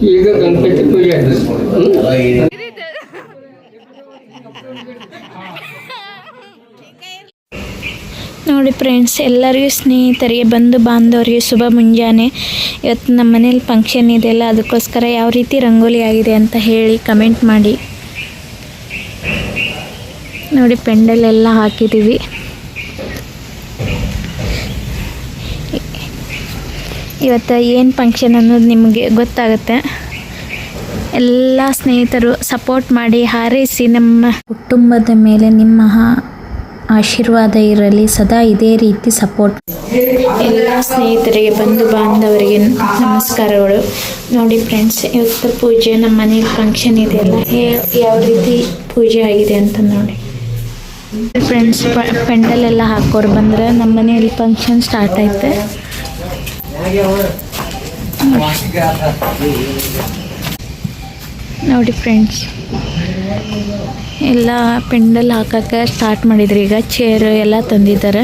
ಈಗ ಗಣಪತಿ ಪೂಜೆ ನೋಡಿ ಫ್ರೆಂಡ್ಸ್, ಎಲ್ಲರಿಗೂ ಸ್ನೇಹಿತರಿಗೆ ಬಂಧು ಬಾಂಧವರಿಗೆ ಶುಭ ಮುಂಜಾನೆ. ಇವತ್ತು ನಮ್ಮ ಮನೇಲಿ ಫಂಕ್ಷನ್ ಇದೆಯಲ್ಲ, ಅದಕ್ಕೋಸ್ಕರ ಯಾವ ರೀತಿ ರಂಗೋಲಿ ಆಗಿದೆ ಅಂತ ಹೇಳಿ ಕಮೆಂಟ್ ಮಾಡಿ. ನೋಡಿ ಪೆಂಡಲ್ ಎಲ್ಲ ಹಾಕಿದ್ದೀವಿ. ಇವತ್ತು ಏನು ಫಂಕ್ಷನ್ ಅನ್ನೋದು ನಿಮಗೆ ಗೊತ್ತಾಗುತ್ತೆ. ಎಲ್ಲ ಸ್ನೇಹಿತರು ಸಪೋರ್ಟ್ ಮಾಡಿ, ಹಾರೈಸಿ. ನಮ್ಮ ಕುಟುಂಬದ ಮೇಲೆ ನಿಮ್ಮ ಆಶೀರ್ವಾದ ಇರಲಿ, ಸದಾ ಇದೇ ರೀತಿ ಸಪೋರ್ಟ್. ಎಲ್ಲ ಸ್ನೇಹಿತರಿಗೆ ಬಂಧು ಬಾಂಧವರಿಗೆ ನಮಸ್ಕಾರಗಳು. ನೋಡಿ ಫ್ರೆಂಡ್ಸ್, ಇವತ್ತು ಪೂಜೆ ನಮ್ಮ ಮನೇಲಿ ಫಂಕ್ಷನ್ ಇದೆಯಲ್ಲ, ಯಾವ ರೀತಿ ಪೂಜೆ ಆಗಿದೆ ಅಂತ ನೋಡಿ ಫ್ರೆಂಡ್ಸ್. ಪೆಂಡಲ್ ಎಲ್ಲ ಹಾಕೋರು ಬಂದ್ರೆ ನಮ್ಮ ಮನೆಯಲ್ಲಿ ಫಂಕ್ಷನ್ ಸ್ಟಾರ್ಟ್ ಐತೆ. ನೋಡಿ ಫ್ರೆಂಡ್ಸ್, ಎಲ್ಲ ಪೆಂಡಲ್ ಹಾಕಕ್ಕೆ ಸ್ಟಾರ್ಟ್ ಮಾಡಿದ್ರು. ಈಗ ಚೇರ್ ಎಲ್ಲ ತಂದಿದ್ದಾರೆ.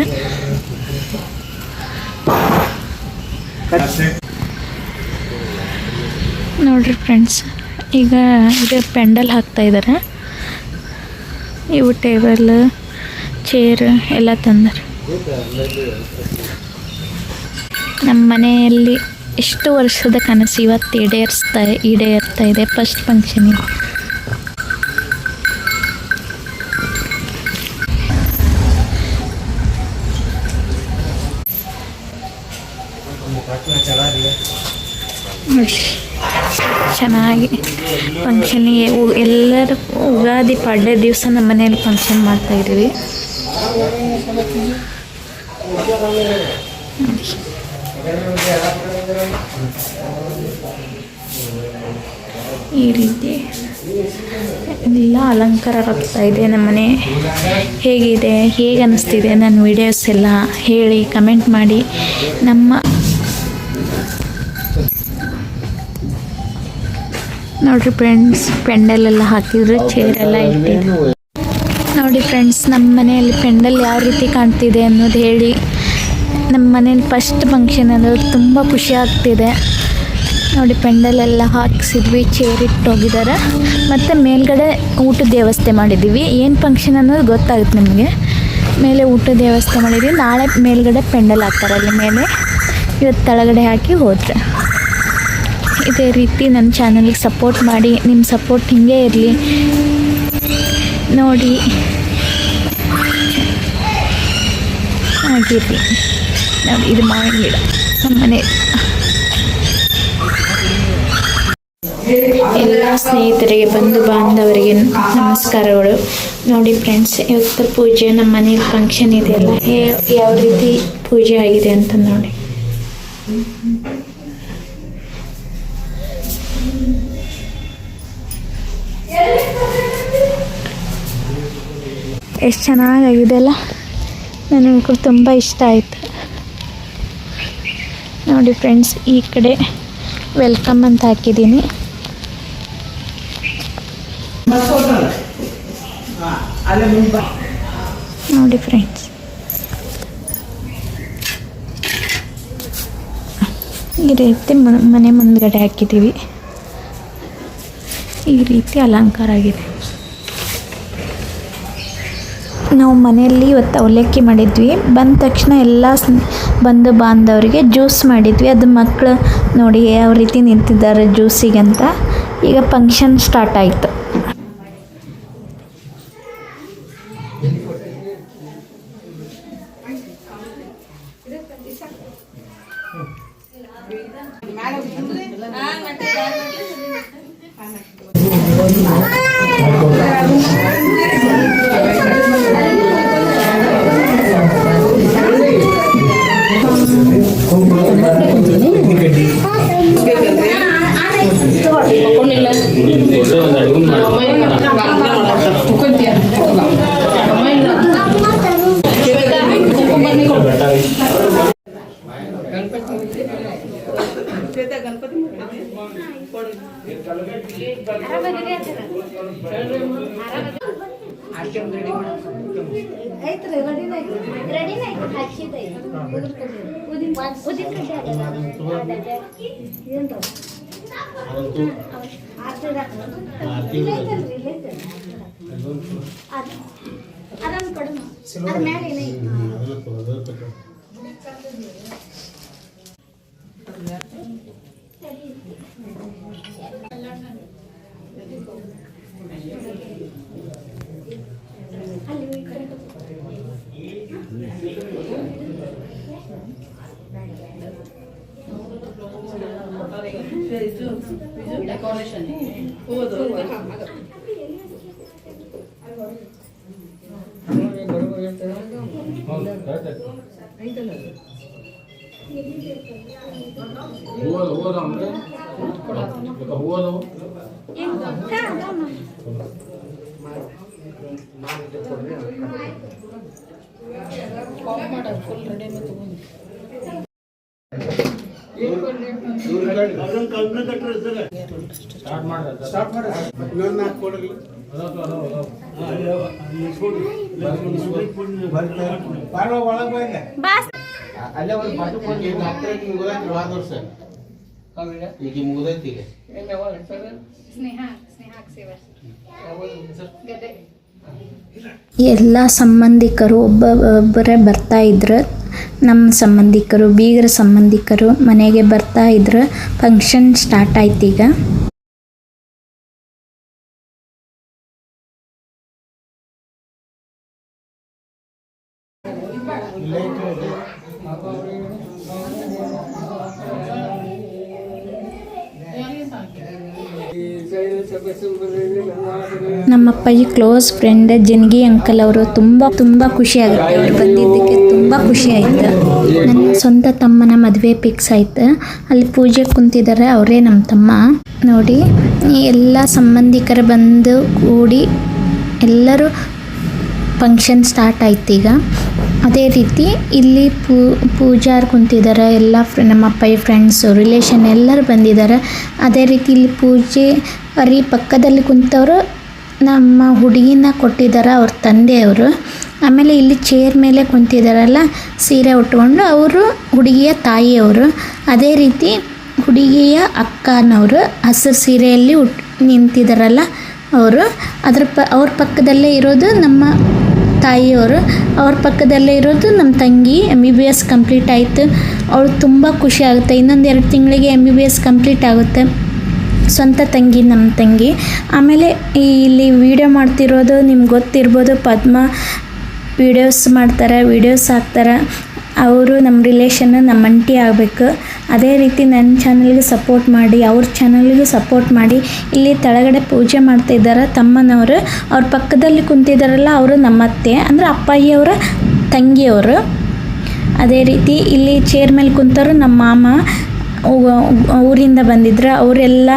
ನೋಡ್ರಿ ಫ್ರೆಂಡ್ಸ್, ಈಗ ಇದು ಪೆಂಡಲ್ ಹಾಕ್ತಾ ಇದ್ದಾರೆ. ಇವು ಟೇಬಲ್, ಚೇರ್ ಎಲ್ಲ ತಂದರು. ನಮ್ಮ ಮನೆಯಲ್ಲಿ ಎಷ್ಟು ವರ್ಷದ ಕನಸು ಇವತ್ತು ಈಡೇರ್ತಾ ಇದೆ. ಫಸ್ಟ್ ಫಂಕ್ಷನ್ ಇದೆ. ಚೆನ್ನಾಗಿ ಫಂಕ್ಷನಿಗೆ ಎಲ್ಲರೂ ಯುಗಾದಿ ಪಾಡ್ಯ ದಿವಸ ನಮ್ಮ ಮನೆಯಲ್ಲಿ ಫಂಕ್ಷನ್ ಮಾಡ್ತಾಯಿದ್ದೀವಿ. ಈ ರೀತಿ ಎಲ್ಲ ಅಲಂಕಾರ ಆಗ್ತಾ ಇದೆ. ನಮ್ಮನೆ ಹೇಗಿದೆ, ಹೇಗೆ ಅನ್ನಿಸ್ತಿದೆ ನನ್ನ ವಿಡಿಯೋಸ್ ಎಲ್ಲ ಹೇಳಿ ಕಮೆಂಟ್ ಮಾಡಿ. ನೋಡಿರಿ ಫ್ರೆಂಡ್ಸ್, ಪೆಂಡಲ್ ಎಲ್ಲ ಹಾಕಿದ್ರು, ಚೇರ್ ಎಲ್ಲ ಇಟ್ಟಿದ್ರು. ನೋಡಿ ಫ್ರೆಂಡ್ಸ್, ನಮ್ಮ ಮನೆಯಲ್ಲಿ ಪೆಂಡಲ್ ಯಾವ ರೀತಿ ಕಾಣ್ತಿದೆ ಅನ್ನೋದು ಹೇಳಿ. ನಮ್ಮ ಮನೇಲಿ ಫಸ್ಟ್ ಫಂಕ್ಷನ್ ಅನ್ನೋದು ತುಂಬ ಖುಷಿ ಆಗ್ತಿದೆ. ನೋಡಿ ಪೆಂಡಲ್ ಎಲ್ಲ ಹಾಕಿಸಿದ್ವಿ, ಚೇರ್ ಇಟ್ಟು ಹೋಗಿದ್ದಾರೆ. ಮತ್ತು ಮೇಲ್ಗಡೆ ಊಟದ ವ್ಯವಸ್ಥೆ ಮಾಡಿದ್ದೀವಿ. ಏನು ಫಂಕ್ಷನ್ ಅನ್ನೋದು ಗೊತ್ತಾಗುತ್ತೆ ನಿಮಗೆ. ಮೇಲೆ ಊಟದ ವ್ಯವಸ್ಥೆ ಮಾಡಿದ್ದೀವಿ. ನಾಳೆ ಮೇಲ್ಗಡೆ ಪೆಂಡಲ್ ಹಾಕ್ತಾರೆ ಅಲ್ಲಿ ಮೇಲೆ. ಇವತ್ತು ಕೆಳಗಡೆ ಹಾಕಿ ಹೋದರೆ. ಇದೇ ರೀತಿ ನನ್ನ ಚಾನಲ್ಗೆ ಸಪೋರ್ಟ್ ಮಾಡಿ. ನಿಮ್ಮ ಸಪೋರ್ಟ್ ಹಿಂಗೆ ಇರಲಿ. ನೋಡಿ ಆಗಿರಲಿ. ನೋಡಿ ಇದು ಮಾವಿನ ಗಿಡ ನಮ್ಮ ಮನೆ. ಎಲ್ಲ ಸ್ನೇಹಿತರಿಗೆ ಬಂಧು ಬಾಂಧವರಿಗೆ ನಮಸ್ಕಾರಗಳು. ನೋಡಿ ಫ್ರೆಂಡ್ಸ್, ಇವತ್ತು ಪೂಜೆ ನಮ್ಮ ಮನೇಲಿ ಫಂಕ್ಷನ್ ಇದೆಯಲ್ಲ, ಯಾವ ರೀತಿ ಪೂಜೆ ಆಗಿದೆ ಅಂತ ನೋಡಿ. ಎಷ್ಟು ಚೆನ್ನಾಗಿದೆ ಅಲ್ಲ. ನನಗೂ ತುಂಬ ಇಷ್ಟ ಆಯಿತು. ನೋಡಿ ಫ್ರೆಂಡ್ಸ್, ಈ ಕಡೆ ವೆಲ್ಕಮ್ ಅಂತ ಹಾಕಿದ್ದೀನಿ. ನೋಡಿ ಫ್ರೆಂಡ್ಸ್, ಈ ರೀತಿ ಮನೆ ಮುಂದ್ಗಡೆ ಹಾಕಿದ್ದೀವಿ. ಈ ರೀತಿ ಅಲಂಕಾರ ಆಗಿದೆ. ನಾವು ಮನೆಯಲ್ಲಿ ಇವತ್ತು ಅವಲಕ್ಕಿ ಮಾಡಿದ್ವಿ. ಬಂದ ತಕ್ಷಣ ಎಲ್ಲ ಬಂಧು ಬಾಂಧವರಿಗೆ ಜ್ಯೂಸ್ ಮಾಡಿದ್ವಿ. ಅದು ಮಕ್ಕಳು ನೋಡಿ ಯಾವ ರೀತಿ ನಿಂತಿದ್ದಾರೆ ಜ್ಯೂಸಿಗಂತ. ಈಗ ಫಂಕ್ಷನ್ ಸ್ಟಾರ್ಟ್ ಆಯಿತು. ಡೆಕೋರೇಷನ್ ಫುಲ್ ರೆಡಿ ತಗೊಂಡು ಅಲ್ಲೇ ಒಂದು ಈಗ ಮುಗಿದೈತಿ ಈಗ ಎಲ್ಲ ಸಂಬಂಧಿಕರು ಒಬ್ಬೊಬ್ಬರೇ ಬರ್ತಾ ಇದ್ರು. ನಮ್ಮ ಸಂಬಂಧಿಕರು, ಬೀಗರ ಸಂಬಂಧಿಕರು ಮನೆಗೆ ಬರ್ತಾ ಇದ್ರು. ಫಂಕ್ಷನ್ ಸ್ಟಾರ್ಟ್ ಆಯ್ತು ಈಗ. ನಮ್ಮ ಅಪ್ಪಾಜಿ ಕ್ಲೋಸ್ ಫ್ರೆಂಡ್ ಜಿನ್ಗಿ ಅಂಕಲ್ ಅವರು ತುಂಬ ಖುಷಿ ಆಗುತ್ತೆ. ಅವ್ರು ಬಂದಿದ್ದಕ್ಕೆ ತುಂಬ ಖುಷಿ ಆಯ್ತು. ನನ್ನ ಸ್ವಂತ ತಮ್ಮನ ಮದುವೆ ಫಿಕ್ಸ್ ಆಯ್ತು. ಅಲ್ಲಿ ಪೂಜೆ ಕುಂತಿದ್ದಾರೆ, ಅವರೇ ನಮ್ಮ ತಮ್ಮ. ನೋಡಿ, ಎಲ್ಲ ಸಂಬಂಧಿಕರು ಬಂದು ಕೂಡಿ ಎಲ್ಲರೂ ಫಂಕ್ಷನ್ ಸ್ಟಾರ್ಟ್ ಆಯ್ತು ಈಗ. ಅದೇ ರೀತಿ ಇಲ್ಲಿ ಪೂಜಾರು ಕುಂತಿದ್ದಾರೆ. ಎಲ್ಲ ನಮ್ಮ ಅಪ್ಪಾಯಿ ಫ್ರೆಂಡ್ಸು, ರಿಲೇಷನ್ ಎಲ್ಲರೂ ಬಂದಿದ್ದಾರೆ. ಅದೇ ರೀತಿ ಇಲ್ಲಿ ಪೂಜೆ ಪಕ್ಕದಲ್ಲಿ ಕುಂತವರು ನಮ್ಮ ಹುಡುಗಿನ ಕೊಟ್ಟಿದ್ದಾರೆ, ಅವ್ರ ತಂದೆಯವರು. ಆಮೇಲೆ ಇಲ್ಲಿ ಚೇರ್ ಮೇಲೆ ಕುಂತಿದ್ದಾರಲ್ಲ, ಸೀರೆ ಉಟ್ಕೊಂಡು, ಅವರು ಹುಡುಗಿಯ ತಾಯಿಯವರು. ಅದೇ ರೀತಿ ಹುಡುಗಿಯ ಅಕ್ಕನವರು ಹಸಿರು ಸೀರೆಯಲ್ಲಿ ನಿಂತಿದ್ದಾರಲ್ಲ ಅವರು. ಅವ್ರ ಪಕ್ಕದಲ್ಲೇ ಇರೋದು ನಮ್ಮ ತಾಯಿಯವರು. ಅವ್ರ ಪಕ್ಕದಲ್ಲೇ ಇರೋದು ನಮ್ಮ ತಂಗಿ. MBBS ಕಂಪ್ಲೀಟ್ ಆಯಿತು. ಅವಳು ತುಂಬ ಖುಷಿ ಆಗುತ್ತೆ. ಇನ್ನೊಂದು 2 ತಿಂಗಳಿಗೆ MBBS ಕಂಪ್ಲೀಟ್ ಆಗುತ್ತೆ. ಸ್ವಂತ ತಂಗಿ, ನಮ್ಮ ತಂಗಿ. ಆಮೇಲೆ ಇಲ್ಲಿ ವಿಡಿಯೋ ಮಾಡ್ತಿರೋದು ನಿಮ್ಗೆ ಗೊತ್ತಿರ್ಬೋದು, ಪದ್ಮ ವೀಡಿಯೋಸ್ ಮಾಡ್ತಾರೆ, ವೀಡಿಯೋಸ್ ಹಾಕ್ತಾರೆ. ಅವರು ನಮ್ಮ ರಿಲೇಷನ್, ನಮ್ಮ ಅಂಟಿ ಆಗಬೇಕು. ಅದೇ ರೀತಿ ನನ್ನ ಚಾನಲ್ಗೆ ಸಪೋರ್ಟ್ ಮಾಡಿ, ಅವ್ರ ಚಾನಲ್ಗೂ ಸಪೋರ್ಟ್ ಮಾಡಿ. ಇಲ್ಲಿ ಕೆಳಗಡೆ ಪೂಜೆ ಮಾಡ್ತಾಯಿದ್ದಾರೆ ತಮ್ಮನವರು. ಅವ್ರ ಪಕ್ಕದಲ್ಲಿ ಕುಂತಿದ್ದಾರಲ್ಲ, ಅವರು ನಮ್ಮ ಅತ್ತೆ, ಅಂದರೆ ಅಪ್ಪಾಜಿಯವರ ತಂಗಿಯವರು. ಅದೇ ರೀತಿ ಇಲ್ಲಿ ಚೇರ್ ಮೇಲೆ ಕುಂತವರು ನಮ್ಮ ಮಾಮ, ಊರಿಂದ ಬಂದಿದ್ರು. ಅವರೆಲ್ಲ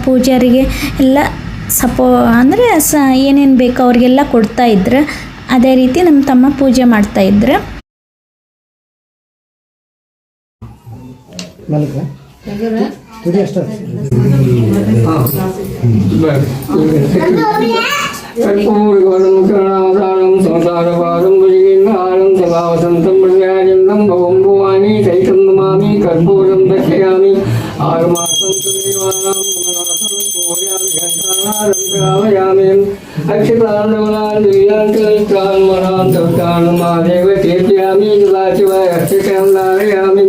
ಪೂಜಾರಿಗೆ ಎಲ್ಲ ಅಂದರೆ ಏನೇನು ಬೇಕೋ ಅವ್ರಿಗೆಲ್ಲ ಕೊಡ್ತಾಯಿದ್ರು. ಅದೇ ರೀತಿ ನಮ್ಮ ತಮ್ಮ ಪೂಜೆ ಮಾಡ್ತಾಯಿದ್ರು. कर्पूरं दर्शयामि आगमासं श्रावयामि अक्षतान् दिव्यान् मनान् महादेव कीर्तयामि शिवाय अक्षतां धारयामि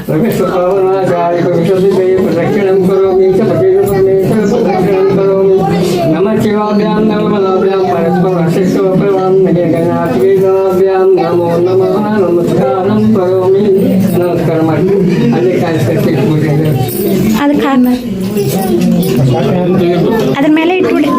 रमेश्वरनाचार्य विशुद्धि प्रदक्षिणं करोमि च पतिरमेश्वर प्रदक्षिणं करोमि नमः शिवाभ्यां नमः परस्परं शिष्टोपरं गणाभ्यां नमो नमः नमस्कारं करोमि. नमस्कार ಮಾಡಿ ಅದೇ ಕಾಣಿಸ್ತಾರೆ ಅದಕ್ಕೆ ಅದ್ರ ಮೇಲೆ ಇಟ್ಬಿಡಿ.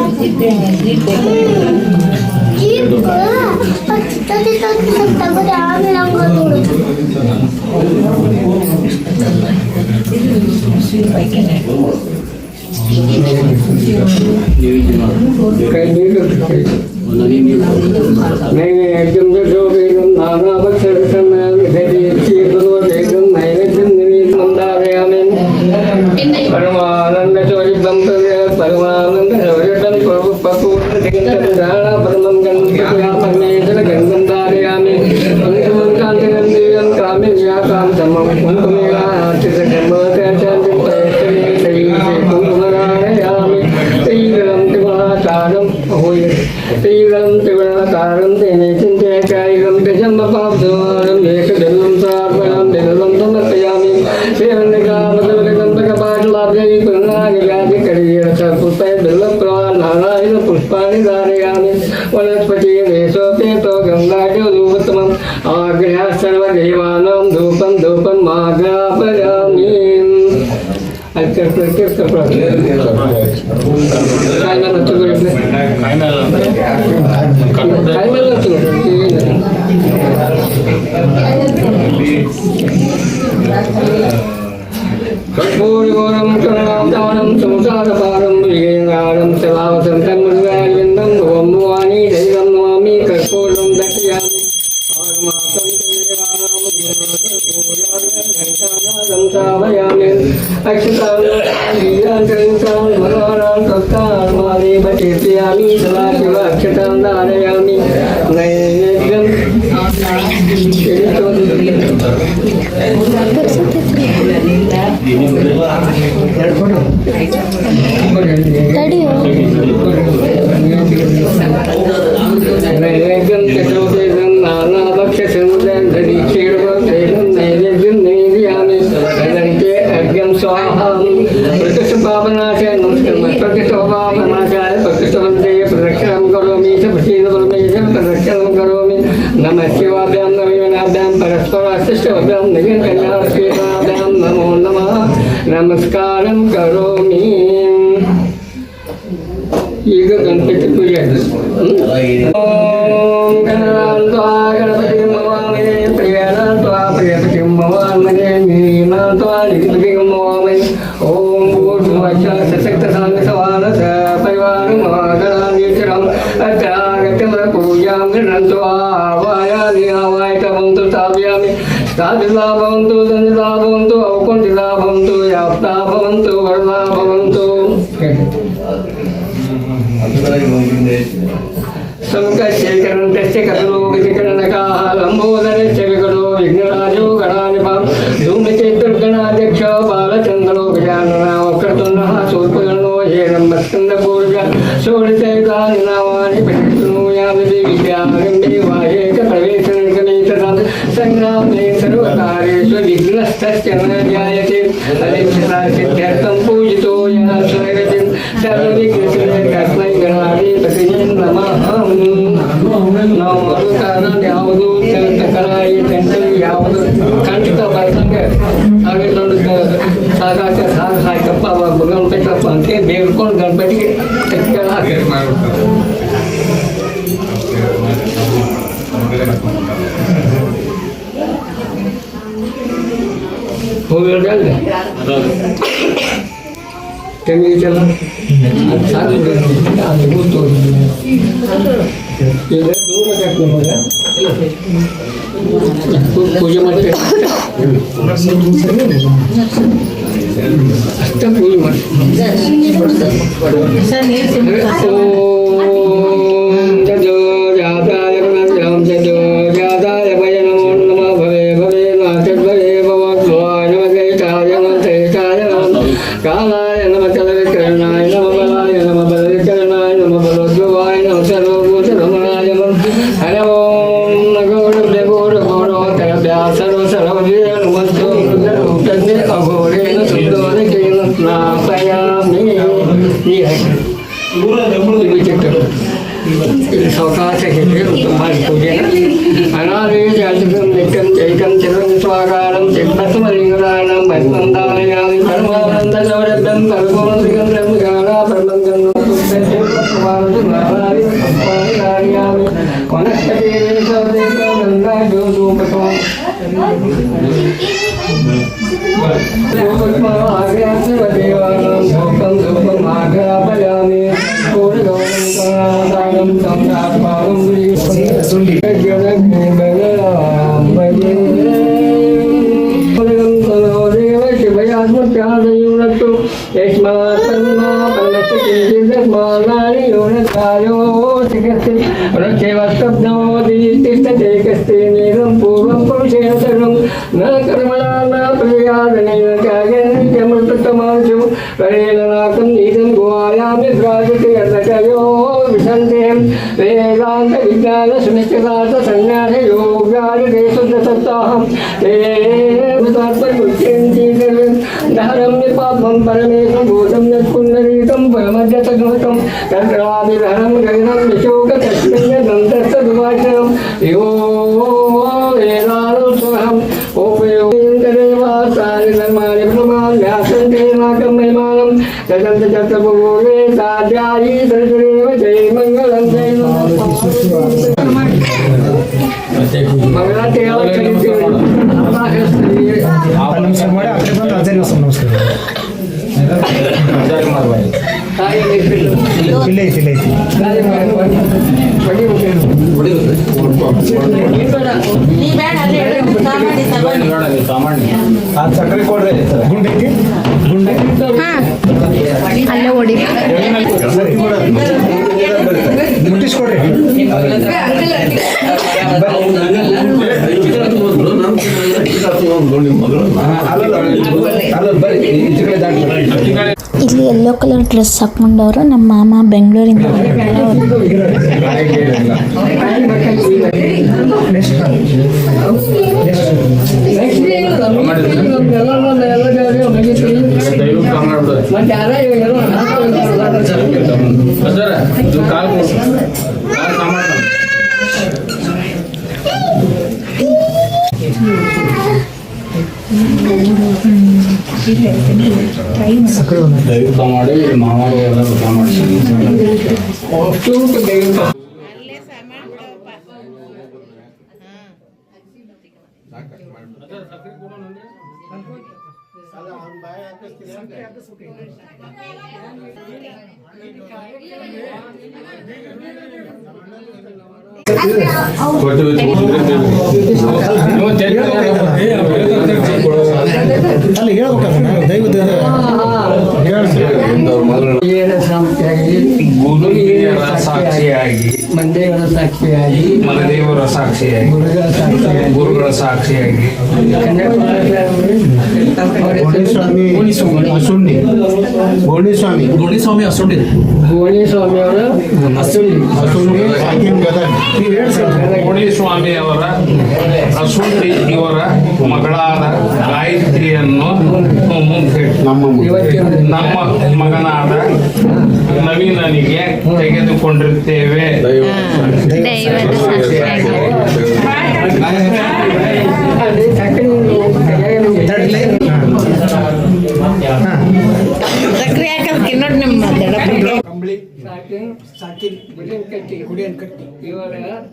ಕೈ ನೀರು नैवेद्यं दशोपेदं नानाभक्षरसं नैवेद्यं नैवेद्यं धारयामि परमानन्दचोरितं परमानन्दचोरितं परमं गन्धं धारयामि काम्यं कां समं कुङ्कुमेव श्रीगं त्रिगुणकारं तेने चिन्तयकायिकं गजम्बपाब्धमानं एकजन्मं सार्वं विदलं समर्पयामि श्रीवन्दिकामधुरगन्धकपाटलाभ्यै पुनरागयादिकरीयरसपुष्पै बिल्वप्रवाहनानायन पुष्पाणि धारयामि वनस्पतिवेशोपेतो गङ्गाजो धूपतमम् आग्रह सर्वदेवानां धूपं धूपं आग्रापयामि कर्पूरगौरं करुणावतारं संसारपारं प्रियङ्गारं सदावसन्तं मृगारविन्दं ओं भवानी दैवं नमामि कर्पूरं दर्शयामि आगमातं देवानां घण्टानादं श्रावयामि अक्षतां मनोहरां तत्कालमादेव कीर्तयामि सदाशिव अक्षतां धारयामि नैवेद्यं ತಡಿಯೋ नैवेद्यं चतुर्वेदं नानाभक्ष्यसमुदं दधीक्षीणं तेनं नैवेद्यं निवेदयामि तदन्ते अर्घ्यं स्वाहा प्रकृष्टपापनाशाय प्रकृष्टपापनाशाय प्रकृष्टवन्ते प्रदक्षिणं करोमि च प्रसीदपरमेश्वर प्रदक्षिणं करोमि नमः शिवाभ्यां नमोनाभ्यां परस्पराशिष्टाभ्यां निगमकल्याणश्रीताभ्यां नमो नमः नमस्कारं करोमि ಈಗ ಗಣಪತಿ ಪೂಜೆ ಓಂ ಗಣನಾಥಾ ಗಣಪತಿ ಮವಾಮೇ ಪ್ರಿಯನಾಥಾ ಪ್ರಿಯಪತಿ ಮವಾಮೇ ನೀನಾಥಾ ನಿಧಿಪತಿ ಮವಾಮೇ ಓಂ ಭೂರ್ಭುವಃ ಸಶಕ್ತ ಸಾಂಗಸವಾನಸ ಪರಿವಾರ ಮಹಾಗಣಾಧೀಶರಂ ಅತ್ಯಾಗತ್ಯಮ ಪೂಜಾಂ ಗೃಹಂತು ಆವಾಯಾಮಿ ಆವಾಯಿತವಂತು ಸ್ಥಾಪಯಾಮಿ ಸ್ಥಾಪಿತಾ ಭವಂತು ಸಂಜಿತಾ ಭವಂತು ಔಕುಂಠಿತಾ ಭವಂತು ಯಾಪ್ತಾ ಭವಂತು ವರದಾ ಭವಂತು संकर्षेकरण तस्य करो विकरणकाः लंबोदरस्य विकटो विघ्नराजो गणाधिपः धूमकेतुर्गणाध्यक्ष बालचन्द्रो गजाननः वक्रतुण्डः शूर्पकर्णो हेरम्बस्कन्दपूर्वज षोडशैतानि नामानि पठितुनुयामि विद्यागम्भे वायेकप्रवेशनिर्गमेतदां सङ्ग्रामे सर्वकार्येषु विघ्नस्तस्य न जायते अनिच्छतासिद्ध्यर्थं पूजितो यः स्वगतिं सर्वविघ्नस्मै गणाधिपतये नमः ನಾವು ಮರುಕಾರಣ ಯಾವುದು ಕಲಾಯಿ ಟೆಂಟಲ್ ಯಾವುದು ಖಂಡಿತ ಬರ್ತಂಗೆ ಹಾಗೆ ದೊಡ್ಡ ಸಾಕಾಕ ಸಾಕು ಸಾಕಪ್ಪ ಗಣಪತಿಯಪ್ಪ ಅಂತ ಬೇಡ್ಕೊಂಡು ಗಣಪತಿಗೆ ತೆಕ್ಕೆಲ್ಲ ಹಾಕಿ ಹೋಗಿಲ್ಲ ತೆಂಗಿಗೆಲ್ಲ ಸಾಕು ಅದು ಗೊತ್ತು ಈಗ ದೂರ ಕಟ್ಟ ನಮಗೆ ಪೂಜೆ ಮಾಡ್ತೇವೆ ಅಷ್ಟ ಪೂಜೆ ಮಾಡಿ ಓಂ ಜಜೋ ಜಾತಾಯ ರಾಮ ಜಜೋ ಜಾತಾಯ ಭಯ ನಮೋ ನಮ ಭವೇ ಭವೇ ನಾಥದ್ವಯೇ ಭವದ್ವಾಯ ನಮ ಗೈತಾಯ ನಮ ತೈತಾಯ ನಮ ಕಾಲಾಯ ನಮ ಚಲವಿಕರಣಾಯ ನಮ ಬಲಾಯ ನಮ ಬಲವಿಕರಣಾಯ ನಮ ಬಲೋದ್ಭವಾಯ ನಮ ಸರ್ವಭೂತ ರಮಣಾಯ ನಮ ಹರ ಓಂ ನಗೋಢ ಗೌಡ ಗೌರವತರ ವ್ಯಾಸರ್ವ ಸರ್ವವೀರ ನಮಸ್ತು ರೂಪಜ್ಞೆ ಅಘೋರೇಣ ಸುಂದೋದಕೇನ ಸ್ನಾಪಯಾಮಿ ಈ ಇದು ಸವಕಾಶ ಹೇಳಿ ಮಾಡಿ ಪೂಜೆ ಅನಾದಿ ಜಾತಕಂ ನಿತ್ಯಂ ಚೈಕಂ ಚಿರಂ ಸ್ವಾಕಾರಂ ಚಿತ್ತಮಲಿಂಗದಾನಂ ಭಸ್ಮಂದಾಲಯಾಮಿ ಪರಮಾನಂದ ಸೌರಭ್ಯಂ ಪರಮೋದಿಗಂ ಬ್ರಹ್ಮಗಾನ ಪರಮಂಗಂ ನಾರಾಯಣಾರ್ಯಾಮಿ ವನಸ್ಪತಿ ಗಂಗಾ ಜ್ಯೋತೂಪಕೋ ದೇವಾನಾಂ ಧೂಪಂ ಧೂಪಂ ಆಘ್ರಾಪಯಾಮಿ ಕೂಡಗೌರಂ ಕರುಣಾದಾನಂ ಸಂಸಾರಪಾಲಂ ಶಿವಯಾತ್ಮತ್ಯಾದಯೂನತ್ತು ಯಸ್ಮಾತ್ ತನ್ಮಾ ಪರಮಸ್ಯ ಕಿಂಚಿದಸ್ಮಾನಾನಿ ಯೋನಕಾಯೋ ಸಿಗಸ್ತಿ ರಕ್ಷೇವಸ್ತಬ್ಧೋ ದಿತಿಷ್ಠತೆ ಕಸ್ತಿ ನೀರಂ ಪೂರ್ವಂ ಪುರುಷೇಣ ಸರ್ವಂ ನ ಕರ್ಮಣಾ ನ ಪ್ರಯಾದನೇನ वेदांत विज्ञान सुनिश्चितार्थ संन्यास योगादि देशुद्ध सत्ताहं धरम निपापं परमेशं भूतं यत्पुण्डरीकं परमज्जतगमकं तत्राभिधरं गगनं विशोक तस्मिन् दन्तस्तदुवाचनं यो वेदानुत्तमम् उपयोगेन्द्रदेवासानि धर्माणि प्रमान् व्यासन्ते नाकं महिमानं तदन्त चत्रभुवने साध्यायी सर्वदेव जय मङ्गलं जय मंगलाते नमस्कार ಮಾಡಿ ಅಕ್ಕಡೆ ಬಂದು ಆಚಾರ್ಯ ನಮಸ್ಕಾರ ಇಲ್ಲ ಐತಿ ಸಕ್ಕರೆ ಕೊಡ್ರಿ ಗುಂಡೈತಿ ಅಲ್ಲೇ ಹೊಡಿ ಮುಟ್ಟಿಸ್ಕೊಡ್ರಿ ಇಲ್ಲಿ ಯೆಲ್ಲೋ ಕಲರ್ ಡ್ರೆಸ್ ಹಾಕೊಂಡವರು ನಮ್ಮ ಮಾಮ ಬೆಂಗಳೂರಿಂದ ದೈವಿಕ ಮಾಡಿ ಮಾಮಾರು ಎಲ್ಲ ಊಟ ಮಾಡಿ ಅಲ್ಲಿ ಹೇಳ್ಬೇಕಲ್ಲ ದೈವದ ಗುರುಹಿರಿಯರ ಸಾಕ್ಷಿಯಾಗಿ ಮಂದೇವರ ಸಾಕ್ಷಿಯಾಗಿ ಮಲದೇವರ ಸಾಕ್ಷಿಯಾಗಿ ಗುರುಗಳ ಸಾಕ್ಷಿಯಾಗಿ ಗೋಣಿಸ್ವಾಮಿ ಅಸುಂಡಿ ಗೋಣಿಸ್ವಾಮಿಯವರ ಗೋಣಿಸ್ವಾಮಿ ಅವರ ಅಸುಂಡಿ ಇವರ ಮಗಳಾದ ಗಾಯತ್ರಿಯನ್ನು ನಮ್ಮ ಮಗನಾದ ನವೀನನಿಗೆ ತೆಗೆದುಕೊಂಡಿರುತ್ತೇವೆ.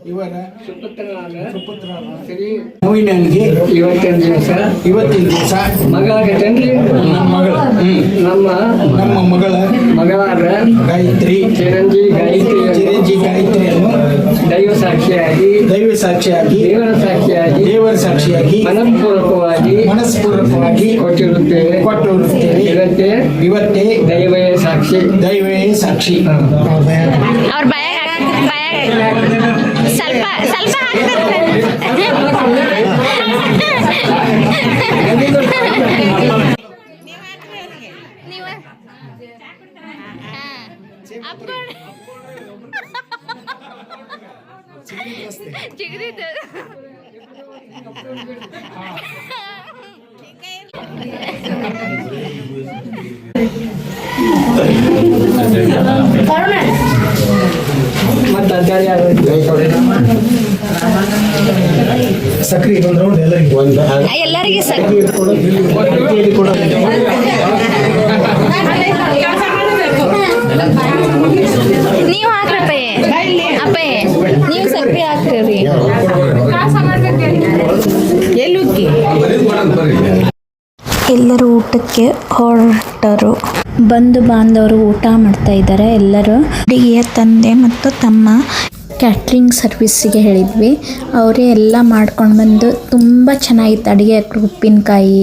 ಇವರ ಸುಪುತ್ರನಾದ ಶ್ರೀ ನವೀನನಿಗೆ ಇವತ್ತಿನ ದಿವಸ ಮಗ ಆಗತ್ತೇನ್ರಿ ನಮ್ಮ ಮಗಳಾದ ಗಾಯತ್ರಿ ಚಿರಂಜೀವಿ ಗಾಯತ್ರಿಯನ್ನು ದೈವ ಸಾಕ್ಷಿಯಾಗಿ ದೇವರ ಸಾಕ್ಷಿಯಾಗಿ ಮನಸ್ಪೂರ್ವಕವಾಗಿ ಕೊಟ್ಟಿರುತ್ತೇವೆ ಇವತ್ತೇ ದೈವೇ ಸಾಕ್ಷಿ ಅವ್ರ ಸ್ವಲ್ಪ ಸಕ್ರಿ ಒಂದು ರೌಂಡ್ ಎಲ್ಲರಿಗೆ ಸಕ್ರಿ ನೀವು ಹಾಕ್ರಪ್ಪಯ್ಯ ಅಪ್ಪಯ್ಯ ನೀವು ಸಕ್ರಿ ಹಾಕ್ರಿ ಎಲ್ಲರೂ ಊಟಕ್ಕೆ ಹೊರಟರು. ಬಂಧು ಬಾಂಧವರು ಊಟ ಮಾಡ್ತಾ ಇದ್ದಾರೆ. ಎಲ್ಲರೂ ಹುಡುಗಿಯ ತಂದೆ ಮತ್ತು ತಮ್ಮ ಕ್ಯಾಟ್ರಿಂಗ್ ಸರ್ವಿಸ್ಸಿಗೆ ಹೇಳಿದ್ವಿ. ಅವರೇ ಎಲ್ಲ ಮಾಡ್ಕೊಂಡು ಬಂದು ತುಂಬ ಚೆನ್ನಾಗಿತ್ತು ಅಡುಗೆ. ಉಪ್ಪಿನಕಾಯಿ,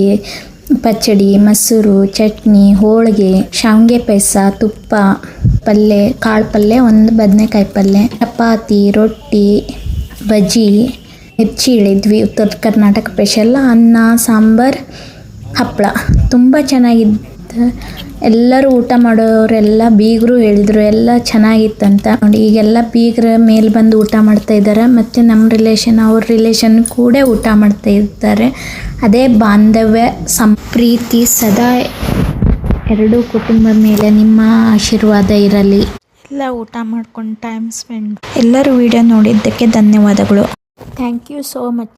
ಪಚ್ಚಡಿ, ಮೊಸರು, ಚಟ್ನಿ, ಹೋಳಿಗೆ, ಶಾವಿಗೆ ಪಾಯಸ, ತುಪ್ಪ, ಪಲ್ಯ, ಕಾಳು ಪಲ್ಯ, ಒಂದು ಬದನೆಕಾಯಿ ಪಲ್ಯ, ಚಪಾತಿ, ರೊಟ್ಟಿ, ಬಜ್ಜಿ, ಮಿರ್ಚಿ ಹೇಳಿದ್ವಿ. ಉತ್ತರ ಕರ್ನಾಟಕ ಸ್ಪೆಷಲ್ ಅನ್ನ, ಸಾಂಬಾರು, ಹಪ್ಪಳ ತುಂಬ ಚೆನ್ನಾಗಿತ್ತು. ಎಲ್ಲರೂ ಊಟ ಮಾಡೋರೆಲ್ಲ ಬೀಗರು ಹೇಳಿದರು ಎಲ್ಲ ಚೆನ್ನಾಗಿತ್ತಂತ. ನೋಡಿ ಈಗೆಲ್ಲ ಬೀಗರ ಮೇಲೆ ಬಂದು ಊಟ ಮಾಡ್ತಾ ಇದ್ದಾರೆ, ಮತ್ತು ನಮ್ಮ ರಿಲೇಷನ್ ಅವ್ರ ರಿಲೇಷನ್ ಕೂಡ ಊಟ ಮಾಡ್ತಾ ಇದ್ದಾರೆ. ಅದೇ ಬಾಂಧವ್ಯ ಪ್ರೀತಿ ಸದಾ ಎರಡೂ ಕುಟುಂಬದ ಮೇಲೆ ನಿಮ್ಮ ಆಶೀರ್ವಾದ ಇರಲಿ. ಎಲ್ಲ ಊಟ ಮಾಡ್ಕೊಂಡು ಟೈಮ್ ಸ್ಪೆಂಡ್. ಎಲ್ಲರೂ ವಿಡಿಯೋ ನೋಡಿದ್ದಕ್ಕೆ ಧನ್ಯವಾದಗಳು. Thank you so much.